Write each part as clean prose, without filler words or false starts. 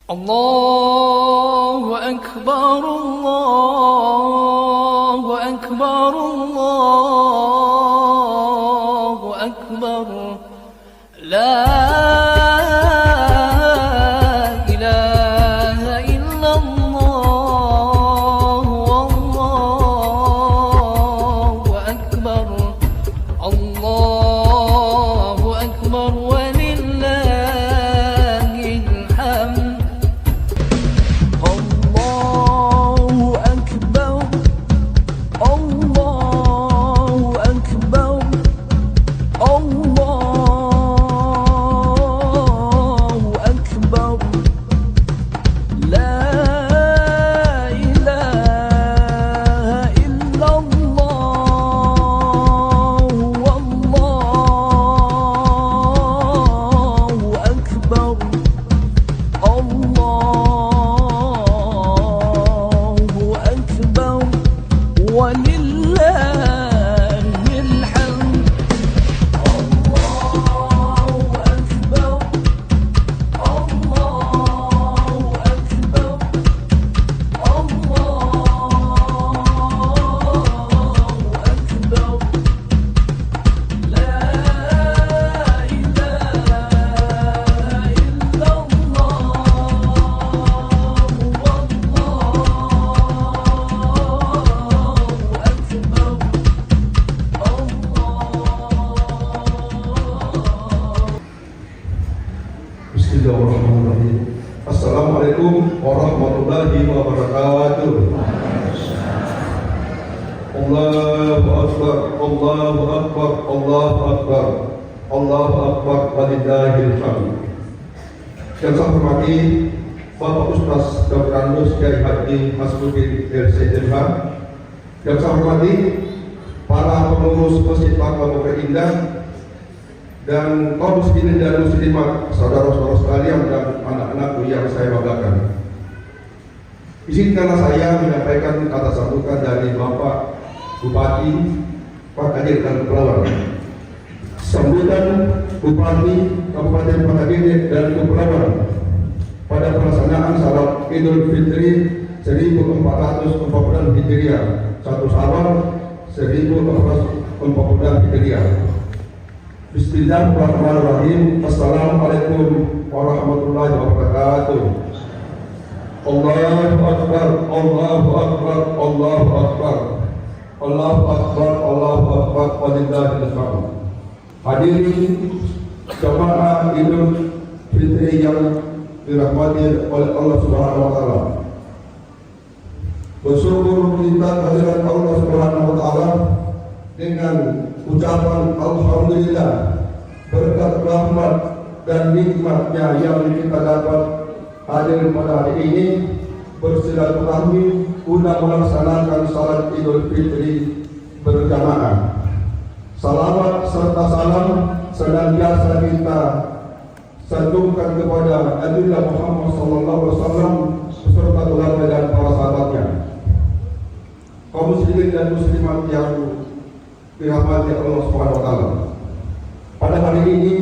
الله أكبر الله أكبر الله أكبر لا إله إلا الله والله أكبر الله أكبر ولله الحمد Bismillahirrahmanirrahim. Assalamualaikum warahmatullahi wabarakatuh. Allahu Akbar, Allahu Akbar, Allahu Akbar, Allahu Akbar, walillahil hamd. Yang saya hormati Bapak Ustaz Dr. Anus Kiai Haji Masmuddin LC Ilham. Yang saya hormati para pengurus Masjid Bangka Bukit Indah dan kaum muslimin dan muslimat, saudara-saudara sekalian dan anak-anakku yang saya banggakan. Izinkanlah saya menyampaikan kata sambutan dari Bapak Bupati Pak Kadir dan Kepulauan. Sambutan Bupati Kabupaten Pakadene dan Kepulauan pada pelaksanaan salat Idul Fitri 1444 Hijriah, 1 Syawal 1444 Hijriah. Bismillahirrahmanirrahim. Assalamualaikum warahmatullahi wabarakatuh. Allahu Akbar, Allahu Akbar, Allahu Akbar, Allahu Akbar, Allahu Akbar, walillahil hamd. Hadirin jamaah Idul Fitri yang dirahmati oleh Allah Subhanahu wa taala. Bersyukur kita kehadirat Allah Subhanahu wa taala dengan ucapan alhamdulillah, berkat rahmat dan nikmatnya yang kita dapat hadir pada hari ini bersilaturahmi guna melaksanakan salat Idul Fitri berjamaah. Salawat serta salam senantiasa kita sanjungkan kepada Nabi Muhammad SAW beserta keluarga dan para sahabatnya. Kaum muslimin dan muslimat yang dirahmati Allah Subhanahu wa taala. Pada hari ini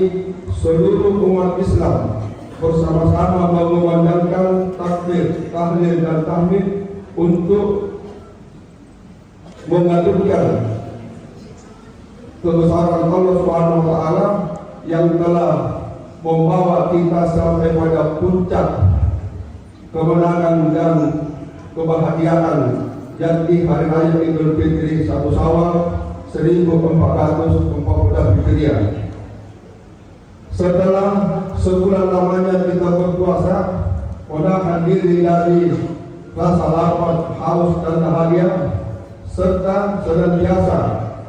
seluruh umat Islam bersama-sama mengumandangkan takbir, tahlil dan tahmid untuk mengagungkan kebesaran Allah Subhanahu wa taala yang telah membawa kita sampai pada puncak kemenangan dan kebahagiaan, yakni hari raya Idul Fitri 1 Syawal 1444 Hijriah. Setelah sebulan lamanya kita berpuasa, menahan diri dari rasa lapar, haus dan dahaga, serta senantiasa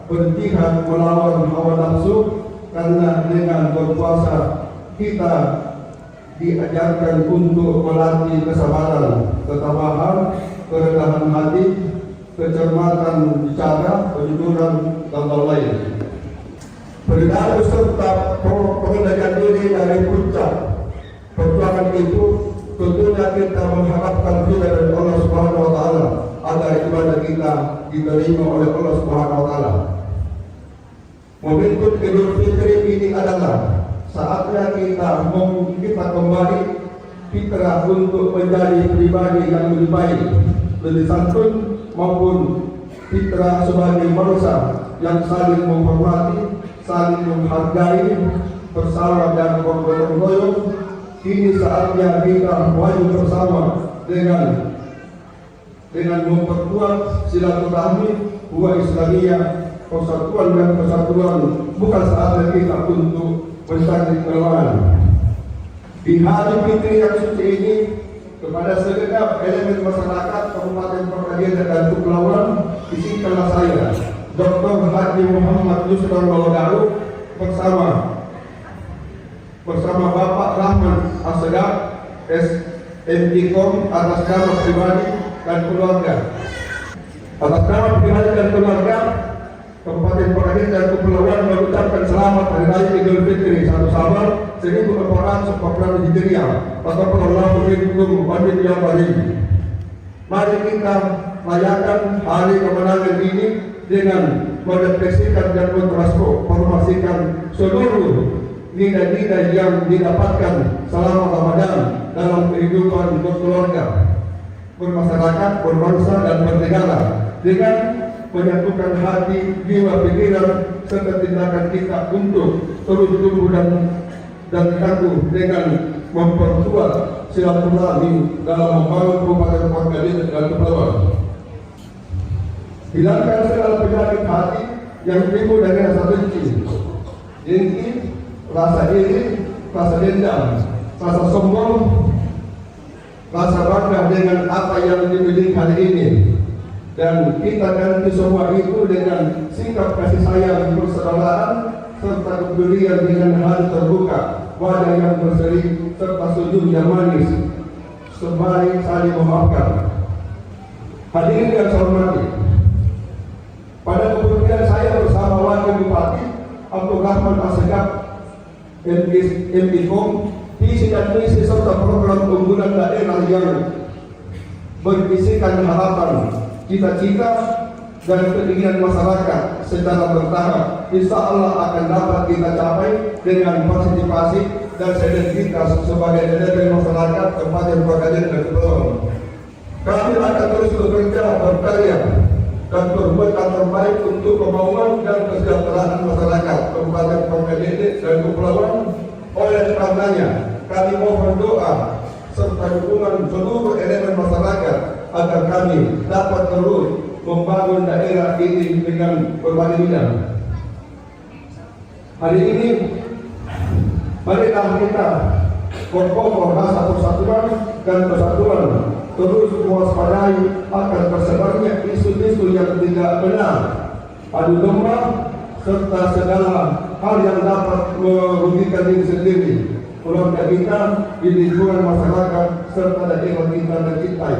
berjihad melawan hawa nafsu, karena dengan berpuasa kita diajarkan untuk melatih kesabaran, ketabahan, kerendahan hati, kecermatan bicara, kejujuran dan lain-lain. Berdaru serta pengendalian diri dari puncak perjuangan itu, tentunya kita mengharapkan ridha dari Allah Subhanahu wa taala agar ibadah kita diterima oleh Allah Subhanahu wa taala. Momentum Idul Fitri ini adalah saatnya kita kembali fitrah untuk menjadi pribadi yang lebih baik, lebih santun, maupun fitrah sebagai manusia yang saling menghormati, saling menghargai, bersama dan bergotong royong. Kini saatnya kita maju bersama dengan memperkuat silaturahmi buah Islamiyah, persatuan dan kesatuan. Bukan saatnya kita untuk mencari kelemahan. Di hari fitri yang suci ini, kepada segenap elemen masyarakat Kabupaten Pekalongan dan Kepulauan, izinkanlah saya, Dr. Haji Muhammad Yusran Malodaru, bersama Bapak Rahman Asegaf, SMIKOM, atas nama pribadi dan keluarga. Atas nama pribadi dan keluarga Kabupaten Pekalongan dan Kepulauan mengucapkan selamat Hari Raya Idul Fitri 1 Safar 1440 Hijriah. Taqabbalallahu minkum wa minna barik. Mari kita rayakan hari kemenangan ini dengan mendepresikan dan mentransformasikan seluruh nilai-nilai yang didapatkan selama Ramadan dalam kehidupan berkeluarga, bermasyarakat, berbangsa dan bernegara, dengan menyatukan hati, jiwa, pikiran, serta tindakan kita untuk terus tumbuh dan tangguh dengan memperkuat silaturahmi dalam membangun Kabupaten Pekalongan dan Kepulauan. Hilangkan segala penyakit hati yang timbul dari rasa benci, dengki, rasa iri, rasa dendam, rasa sombong, rasa bangga dengan apa yang dimiliki hari ini. Dan kita ganti semua itu dengan sikap kasih sayang, persaudaraan, serta kepedulian dengan hati terbuka, wajah yang berseri, serta senyum yang manis, sembari saling memaafkan. Hadirin yang saya hormati, pada kebetulan saya bersama Wakil Bupati Abdul Rahman Asegaf, MIKOM, visi dan misi serta program unggulan daerah yang berisikan harapan, cita-cita dan keinginan masyarakat secara bertahap, insya Allah akan dapat kita capai dengan partisipasi dan sinergitas sebagai elemen masyarakat Kabupaten Pekalongan dan Kepulauan. Kami akan terus bekerja, berkarya dan berbuat yang terbaik untuk kemauan dan kesejahteraan masyarakat Kabupaten Pekalongan dan Kepulauan. Oleh karenanya, kami mohon doa serta dukungan seluruh elemen masyarakat agar kami dapat terus membangun daerah ini dengan berbagai bidang. Hari ini, marilah kita berkokoh rasa persatuan dan kesatuan, terus mewaspadai akan tersebarnya isu-isu yang tidak benar, adu domba, serta segala hal yang dapat merugikan diri sendiri, keluarga kita, di lingkungan masyarakat, serta daerah kita dan cintai.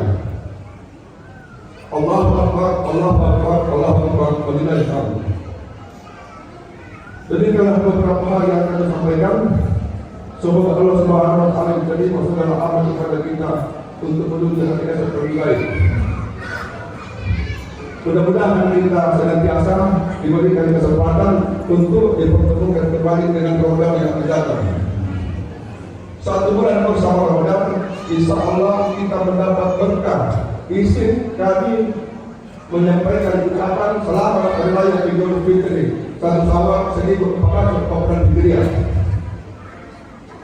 Allahu Akbar, Allahu Akbar, Allahu Akbar, walillahil hamd. Demikianlah beberapa hal yang akan saya sampaikan. Semoga Allah Subhanahu wa taala menerima segala amal kepada kita untuk menuju hakikat yang lebih baik. Mudah-mudahan kita senantiasa diberikan kesempatan untuk dipertemukan kembali dengan program yang akan datang. 1 bulan bersama Ramadan, insya Allah kita mendapat berkah. Izin kami menyampaikan ucapan selamat Hari Raya Idul Fitri 1 Safar 1440 Hijriah.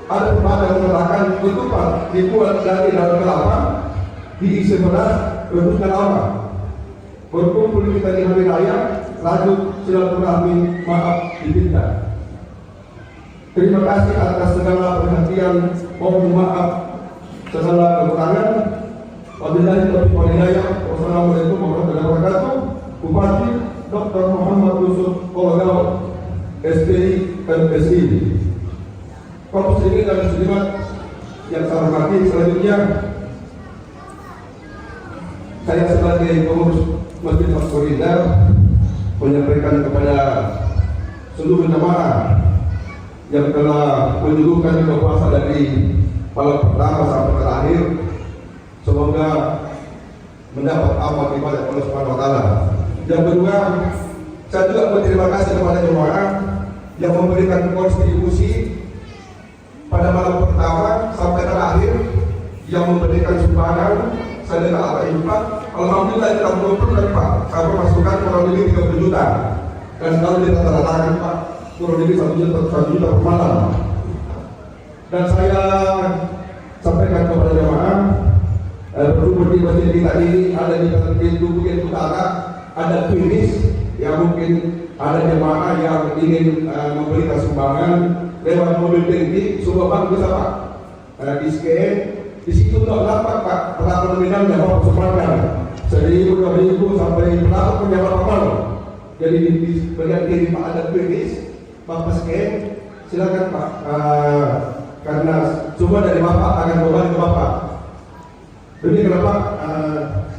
Ada pepatah yang mengatakan ketupat dibuat dari daun kelapa, diisi beras, rebuskan lama. Berkumpul kita di hari raya, lanjut silaturahmi, maaf dipinta. Terima kasih atas segala perhatian, mohon maaf segala kekurangan. Wabillahi taufiq wal hidayah. Wassalamualaikum warahmatullahi wabarakatuh. Bupati Dr. Muhammad Yusuf Kologau, SPI MSI. Kaum muslimin dan muslimat yang saya hormati, selanjutnya saya sebagai pengurus Masjid Masjid menyampaikan kepada seluruh jemaah yang telah menyuguhkan ibadah puasa dari malam pertama sampai terakhir, semoga mendapat amal ibadah Allah Subhanahu wa taala. Yang kedua, saya juga berterima kasih kepada jemaah yang memberikan kontribusi pada malam pertama sampai terakhir yang memberikan sumbangan sedekah atau infak. Alhamdulillah kita mengumpulkan Pak, sampai masukkan kurang lebih 30 juta. Dan kalau kita rata-ratakan Pak, kurang lebih 1 juta per malam. Dan saya sampaikan kepada jemaah, berhubung di masjid kita ini ada di pintu Bukit Utara, ada finish yang mungkin ada jemaah yang ingin memberikan sumbangan lewat mobil tinggi, semua bank bisa Pak. Di scan, di situ tidak dapat Pak, berapa nominalnya Bapak sumbangan 1.000, 2.000 sampai berapa pun yang Bapak mau. Jadi di bagian kiri Pak ada finish, Bapak scan, silakan Pak. Karena semua dari Bapak akan kembali ke Bapak. Jadi kenapa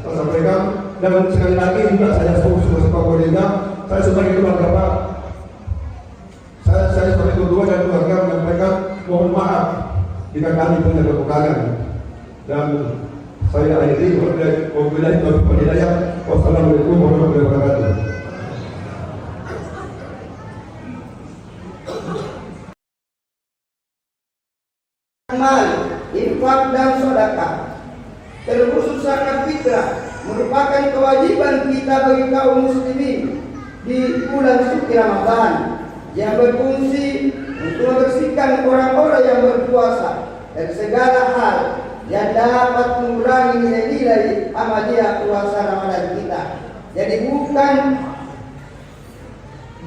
saya sampaikan, dan sekali lagi juga saya sebagai pemerintah, saya sebagai keluarga Pak, saya sebagai ketua dan keluarga menyampaikan mohon maaf jika kami punya kekurangan. Dan saya akhiri wabillahi taufiq wal hidayah. Wassalamualaikum warahmatullahi wabarakatuh. Amal, infak dan sedekah, terkhusus zakat fitrah, merupakan kewajiban kita bagi kaum muslimin di bulan suci Ramadan yang berfungsi untuk membersihkan orang-orang yang berpuasa dari segala hal yang dapat mengurangi nilai-nilai amaliyah puasa Ramadan kita. Jadi bukan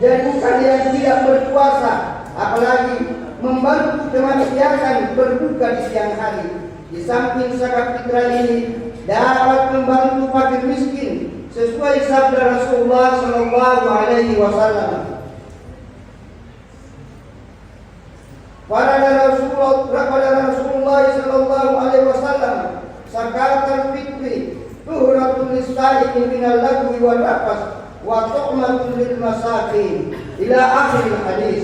yang tidak berpuasa, apalagi membantu kemaksiatan berbuka di siang hari. Di samping zakat fitrah ini dapat membantu fakir miskin sesuai sabda Rasulullah Sallallahu Alaihi Wasallam. Pada Rasulullah Sallallahu Alaihi Wasallam, zakatul fitri tuhratul lisa'imi minal lagwi wal rafas wa tu'matul lil masakin ila akhir hadis.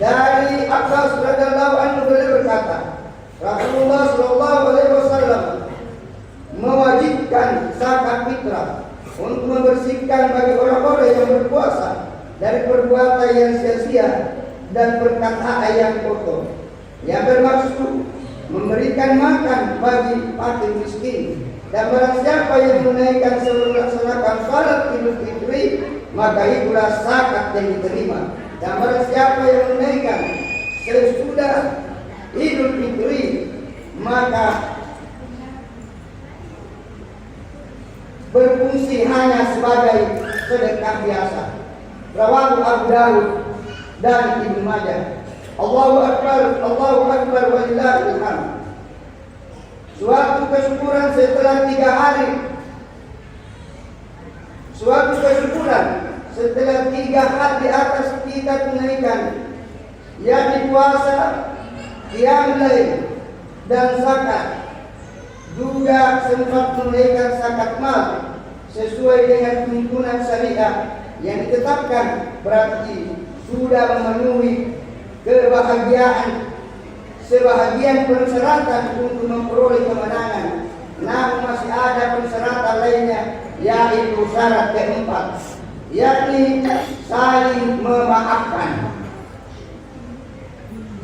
Dari Abbas radhiyallahu anhu beliau berkata, Rasulullah Sallallahu Alaihi Wasallam mewajibkan zakat fitrah untuk membersihkan bagi orang-orang yang berpuasa dari perbuatan yang sia-sia dan perkataan yang kotor, yang bermaksud memberikan makan bagi fakir miskin. Dan barang siapa yang menunaikan sebelum melaksanakan salat Idul Fitri, maka itulah zakat yang diterima. Dan barang siapa yang menunaikan sesudah Idul Fitri, maka berfungsi hanya sebagai sedekah biasa. Rawahu Abu Dawud dan Ibnu Majah. Allahu Akbar, Allahu Akbar, walillahil hamd. Suatu kesyukuran setelah 3 hari. Suatu kesyukuran setelah 3 hari di atas kita tunaikan, yakni puasa, qiyam lail dan zakat. Juga sempat menunaikan zakat mal sesuai dengan tuntunan syariah yang ditetapkan, berarti sudah memenuhi sebahagian persyaratan untuk memperoleh kemenangan. Namun masih ada persyaratan lainnya, yaitu syarat keempat, yakni saling memaafkan.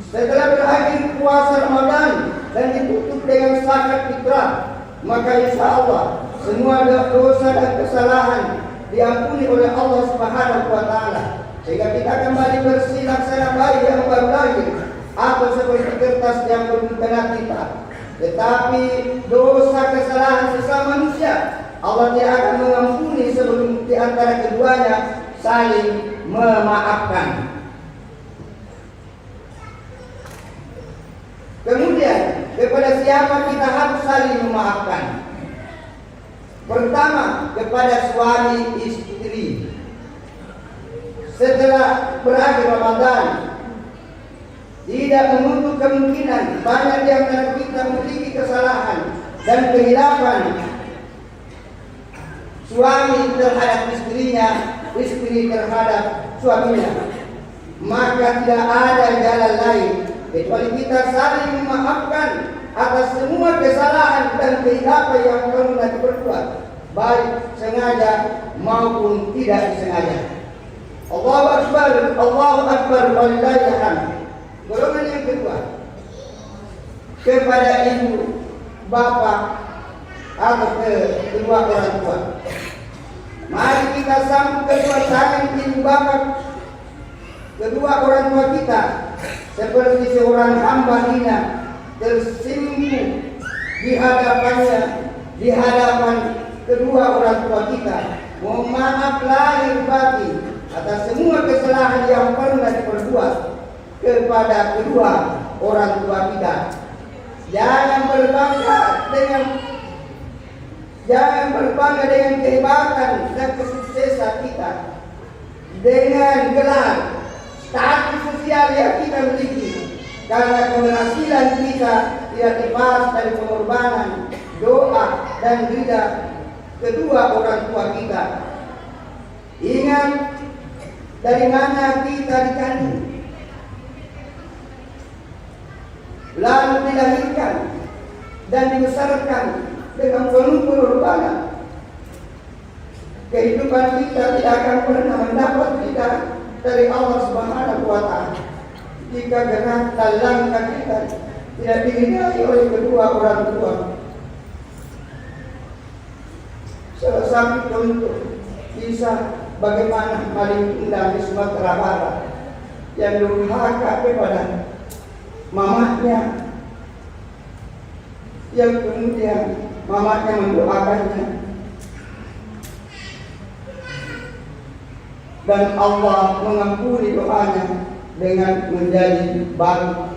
Setelah berakhir puasa Ramadan dan ditutup dengan zakat fitrah, maka insya Allah semua dosa dan kesalahan diampuni oleh Allah Subhanahu wa Ta'ala, sehingga kita kembali bersih laksana bayi yang baru lahir, atau seperti kertas yang belum kena tinta. Tetapi dosa kesalahan sesama manusia Allah tidak akan mengampuni sebelum di antara keduanya saling memaafkan. Kemudian, kepada siapa kita harus saling memaafkan? Pertama, kepada suami istri. Setelah berakhir Ramadan, tidak menutup kemungkinan banyak di antara kita memiliki kesalahan dan kehilapan suami terhadap istrinya, istri terhadap suaminya. Maka tidak ada jalan lain kecuali kita saling memaafkan atas semua kesalahan dan kehilapan yang pernah diperbuat, baik sengaja maupun tidak disengaja. Allahu Akbar, Allahu Akbar, walillahil hamd. Golongan yang kedua, kepada ibu bapak atau kedua orang tua. Mari kita sambut kedua tangan ibu bapak, kedua orang tua kita, seperti seorang hamba hina tersimpul di hadapannya, di hadapan kedua orang tua kita. Mohon maaf lahir batin atas semua kesalahan yang pernah diperbuat kepada kedua orang tua kita. Jangan berbangga dengan kehebatan dan kesuksesan kita, dengan gelar status sosial yang kita miliki, karena keberhasilan kita tidak lepas dari pengorbanan, doa dan ridha kedua orang tua kita. Ingat dari mana kita dikandung, lalu dilahirkan dan dibesarkan dengan penuh pengorbanan. Kehidupan kita tidak akan pernah mendapat ridha dari Allah Subhanahu wa Ta'ala jika gerak dan langkah kita tidak diridai oleh kedua orang tua. Salah satu contoh kisah bagaimana maling kundang di Sumatera Barat yang durhaka kepada mamanya, yang kemudian mamanya mendoakannya dan Allah mengampuni doanya dengan menjadi baru.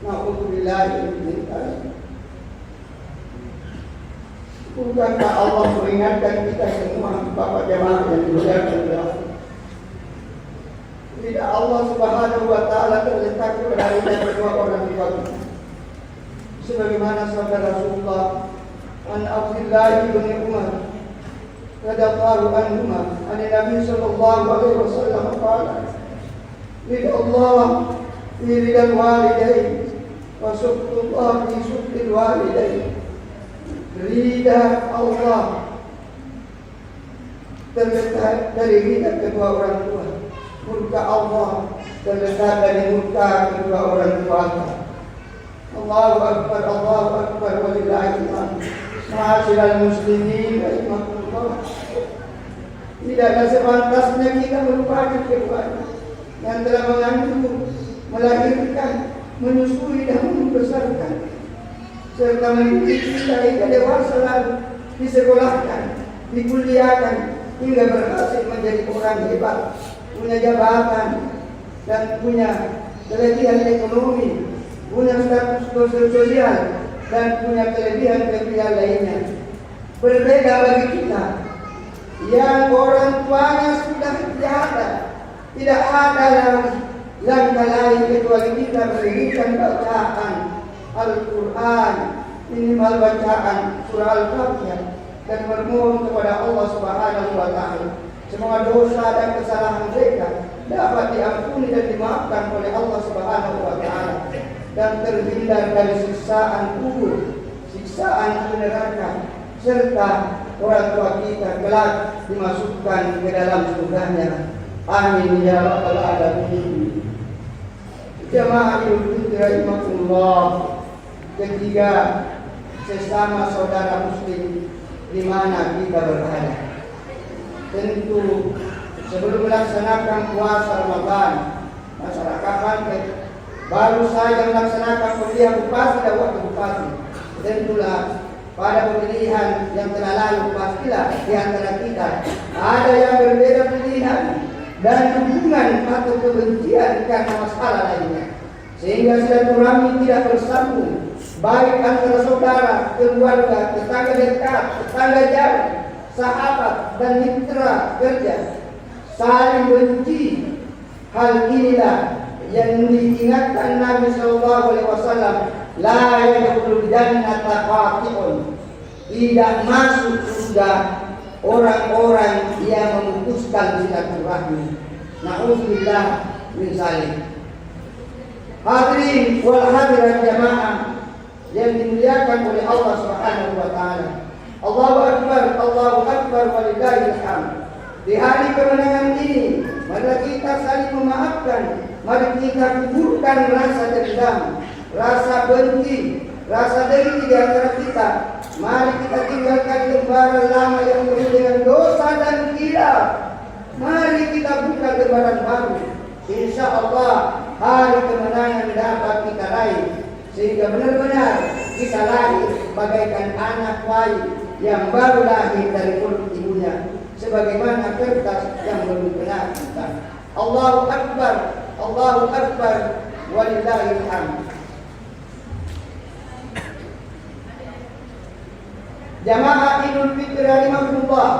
Na'udzubillah min dzalik. Bukankah Allah mengingatkan kita semua, Bapak jemaah yang dimuliakan oleh Allah? Tidak Allah Subhanahu wa Ta'ala terletak pada kedua orang tua kita. Sebagaimana sabda Rasulullah an Abdullah bin Umar radhiyallahu anhuma an Nabi sallallahu alaihi wasallam qala ridha Allah fi ridal walidain wa sukhutullah fi sukhtil walidain. Ridha Allah terletak dari ridha kedua orang tua, murka Allah terletak dari murka kedua orang tua. Allahu Akbar, Allahu Akbar, walillahil hamd. Ma'asyiral muslimin rahimakumullah. Tidaklah sepantasnya kita melupakan keduanya yang telah mengandung, melahirkan, menyusui dan membesarkan, serta mendidik kita hingga dewasa, lalu disekolahkan, dikuliahkan, hingga berhasil menjadi orang hebat, punya jabatan dan punya kelebihan ekonomi, punya status sosial dan punya kelebihan-kelebihan lainnya. Berbeda bagi kita yang orang tuanya sudah tiada, tidak ada langkah lain kecuali kita berikan bacaan Al-Quran, minimal bacaan surah Al-Fatihah, dan bermohon kepada Allah Subhanahu wa Ta'ala semua dosa dan kesalahan mereka dapat diampuni dan dimaafkan oleh Allah Subhanahu wa Ta'ala, dan terhindar dari siksaan kubur, siksaan neraka, serta orang tua kita kelak dimasukkan ke dalam surganya. Amin ya rabbal alamin. Jamaah Idul Rahimahullah, ketiga, sesama saudara muslim di mana kita berada. Tentu sebelum melaksanakan puasa Ramadan, masyarakat baru saja melaksanakan pemilihan bupati dan wakil bupati. Tentulah pada pemilihan yang telah lalu pastilah di antara kita ada yang berbeda pilihan dan hubungan atau kebencian karena masalah lainnya, sehingga silaturahmi tidak bersambung, baik antara saudara, keluarga, tetangga dekat, tetangga jauh, sahabat dan mitra kerja, saling benci. Hal inilah yang diingatkan Nabi Sallallahu Alaihi Wasallam, la yadkhulul jannata qati'un, tidak masuk surga orang-orang yang memutuskan silaturahmi. Na'udzubillah min dzalik. Hadirin wal hadirat jamaah yang dimuliakan oleh Allah Subhanahu wa Ta'ala. Allahu Akbar, Allahu Akbar, walillahil hamd. Di hari kemenangan ini, mari kita saling memaafkan, mari kita kuburkan rasa dendam, rasa benci, rasa dengki di antara kita. Mari kita tinggalkan lembaran lama yang penuh dengan dosa dan gila. Mari kita buka lembaran baru. Insya Allah hari kemenangan dapat kita raih, sehingga benar-benar kita lahir bagaikan anak bayi yang baru lahir dari perut ibunya, sebagaimana kertas yang belum pernah kita. Allahu Akbar, Allahu Akbar, walillahil hamd. Jamaah Idul Fitri rahimahullah,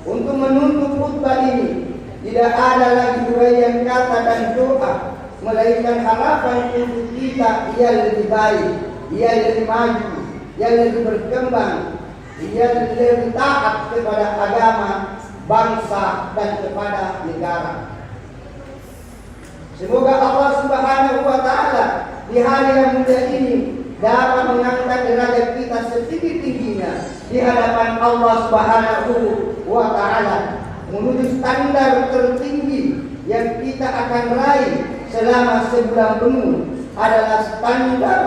untuk menutup khutbah ini tidak ada lagi uraian kata dan doa, melainkan harapan untuk kita yang lebih baik, yang lebih maju, yang lebih berkembang, yang lebih taat kepada agama, bangsa, dan kepada negara. Semoga Allah Subhanahu wa Ta'ala di hari yang mulia ini dapat mengangkat derajat kita setinggi-tingginya di hadapan Allah Subhanahu wa Ta'ala, menuju standar tertinggi yang kita akan raih selama sebulan penuh adalah standar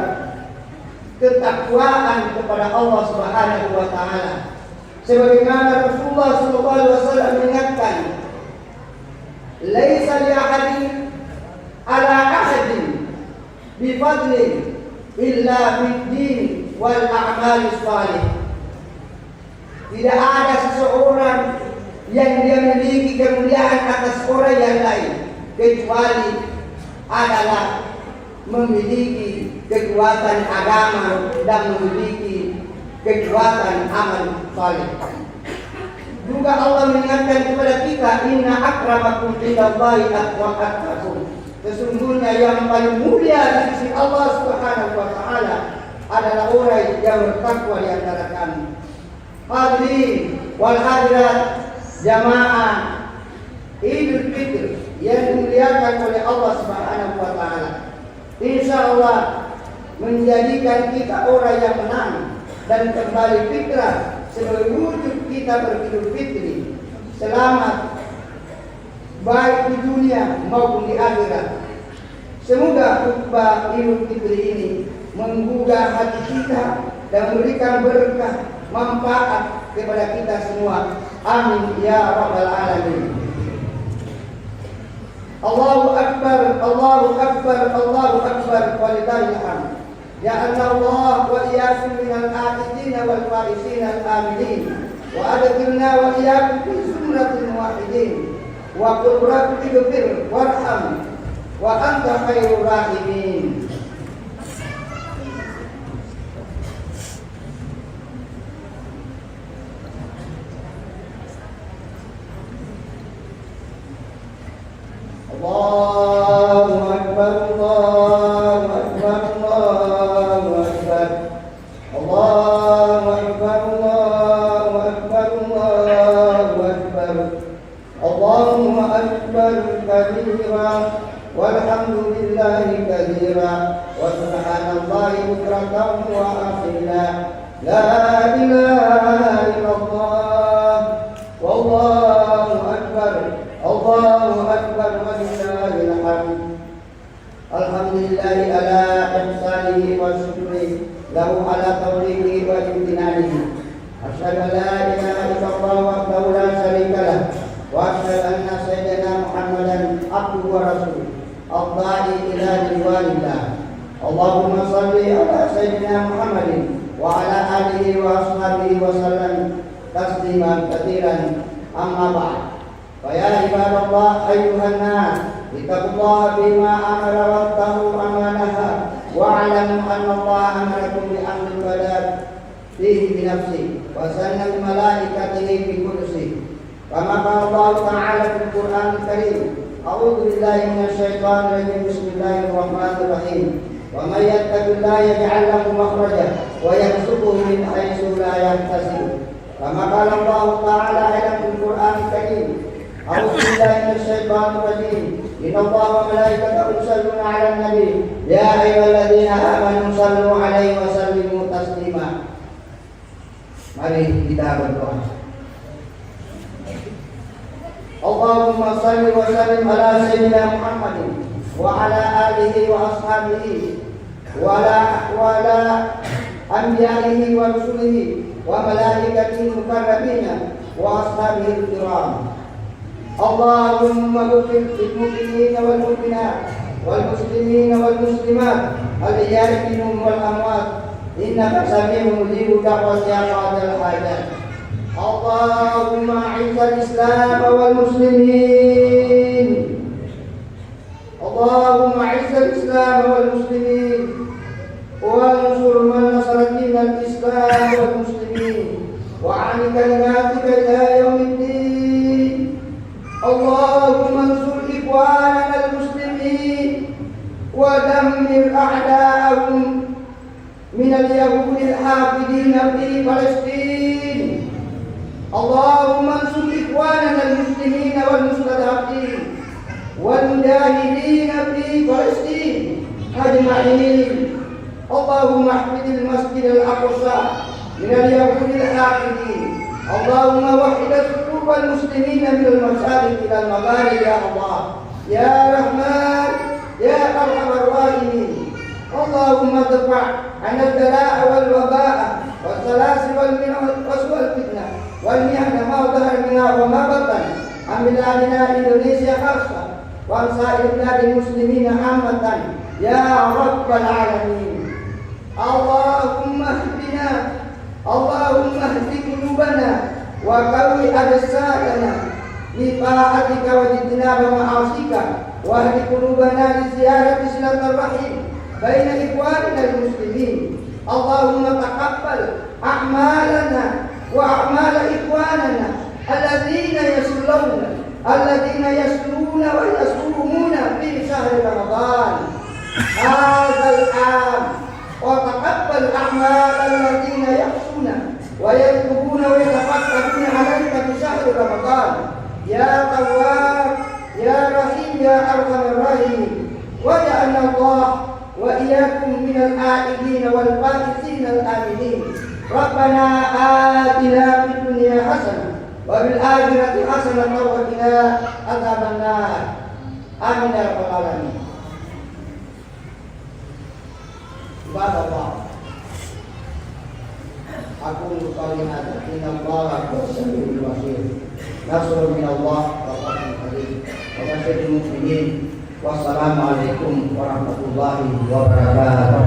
ketakwaan kepada Allah Subhanahu wa Ta'ala. Sebagaimana Rasulullah SAW mengingatkan, laisa li ahadin ala ahadin bi fadlin illa bid-din wal a'mal salih. Tidak ada seseorang yang dia memiliki kemuliaan atas orang yang lain kecuali adalah memiliki kekuatan agama dan memiliki kekuatan amal saleh. Juga Allah mengingatkan kepada kita, inna akramakum indallahi atqakum. Sesungguhnya yang paling mulia di sisi Allah Subhanahu wa Ta'ala adalah orang yang bertakwa di antara kami. Hadirin wal hadirat, jamaah Idul Fitri yang dimuliakan oleh Allah Subhanahu wa Ta'ala, insya Allah menjadikan kita orang yang menang dan kembali fitrah sebagai wujud kita beridul fitri, selamat baik di dunia maupun di akhirat. Semoga khutbah Idul Fitri ini menggugah hati kita dan memberikan berkah manfaat kepada kita semua. Amin ya rabbal alamin. Allahu Akbar, Allahu Akbar, Allahu Akbar, walillahil hamd. Ja'alna Allah wa iyyakum minal aqidin wal faisin al aminin, wa adkhilna wa iyyakum fi zumratil muwahhidin, wa qul rabbi ighfir warham wa anta khairur rahimin. Allahu Akbar, Allahu Akbar, Allahu Akbar, Allahu Akbar, Allahu Akbar, Allahu Akbar, Allahu Akbar kabira, walhamdulillahi kabira, wa subhanallahi bukratan wa asila, la ilaha illallah, wallahu akbar, Allahu akbar, walillahil hamd. Alhamdulillahi ala ihsanihi wa syukrihi lahu ala tawfiqihi wa imtinanihi. Asyhadu an la ilaha illallah wahdahu la syarika lah, wa asyhadu anna sayyidina Muhammadan abduhu wa rasuluh, afdali ila ridwanillah. Allahumma shalli ala sayyidina Muhammadin wa ala alihi wa ashabihi wa sallam tasliman katsiran. Amma ba'd. Faya ibadallah ayyuhan nas, ittaqullaha bima amara wa tahu amanaha, wa alamu anna Allah amarakum bi amri badat fihi bi nafsi wa sanna bi malaikatihi bi kursi. Kama qala Allah ta'ala fil Qur'an al-Karim, a'udzu billahi minasy syaithanir rajim, bismillahir rahim. Wa may yattaqillaha yaj'al lahu makhraja wa yarzuqhu min haitsu la yahtasib. Kama qala Allah ta'ala fil Qur'an al-Karim, a'udzu billahi minasy syaithanir rajim. Innallaha wa malaikatahu yusholluna 'alan nabi, ya ayyuhalladzina amanu shallu 'alaihi wa sallimu taslima. Mari kita berdoa. Allahumma shalli wa sallim ala sayyidina Muhammadin wa ala alihi wa ashabihi وعلى أنبيائه ورسله وملائكته المقربين وأصحابه الكرام. اللهم اغفر للمؤمنين والمؤمنات والمسلمين والمسلمات الأحياء منهم والأموات إنك سميع مجيب دعوة يا قاضي الحاجات. اللهم أعز الإسلام والمسلمين. اللهم أعز الإسلام والمسلمين وانصر من نصر دين الإسلام والمسلمين وعن كلماتك إلى يوم الدين. اللهم انصر إخواننا المسلمين ودمر أعداءهم من اليهود الحافظين في فلسطين. اللهم انصر إخواننا المسلمين والمستضعفين والمجاهدين في فلسطين أجمعين. اللهم احفظ المسجد الأقصى من اليهود الحاقدين. اللهم وحد صفوف المسلمين من المشارق إلى المغارب يا الله يا رحمن يا أرحم الراحمين. اللهم ادفع عن البلاء والوباء والسلاسل والفتنة والمحن ما ظهر منها وما بطن عن بلادنا إندونيسيا خاصة وعن سائر بلاد المسلمين عامة يا رب العالمين. اللهم اهدنا، اللهم اهد قلوبنا وقوي أجسادنا لطاعتك واجتناب معاصيك، واهد قلوبنا لزيارة صلة الرحم بين إخواننا المسلمين. اللهم تقبل أعمالنا وأعمال إخواننا الذين يصلون ويصومون في شهر رمضان هذا العام، وتقبل أعمال الذين يحسون ويتوبون ويتفكرون عليك في شهر رمضان يا تواب يا رحيم يا أرحم الراحمين. وجعلنا الله وإياكم من العائدين والفائزين الآمنين. ربنا آتنا في الدنيا حسنة وفي الآخرة حسنة وقنا عذاب النار. آمين يا رب العالمين. Bapak, aku mengucapkan innallaha samii'un basir. Nasrun minallah wa fathun qarib. Wa basyiril mu'minin. Wassalamualaikum warahmatullahi wabarakatuh.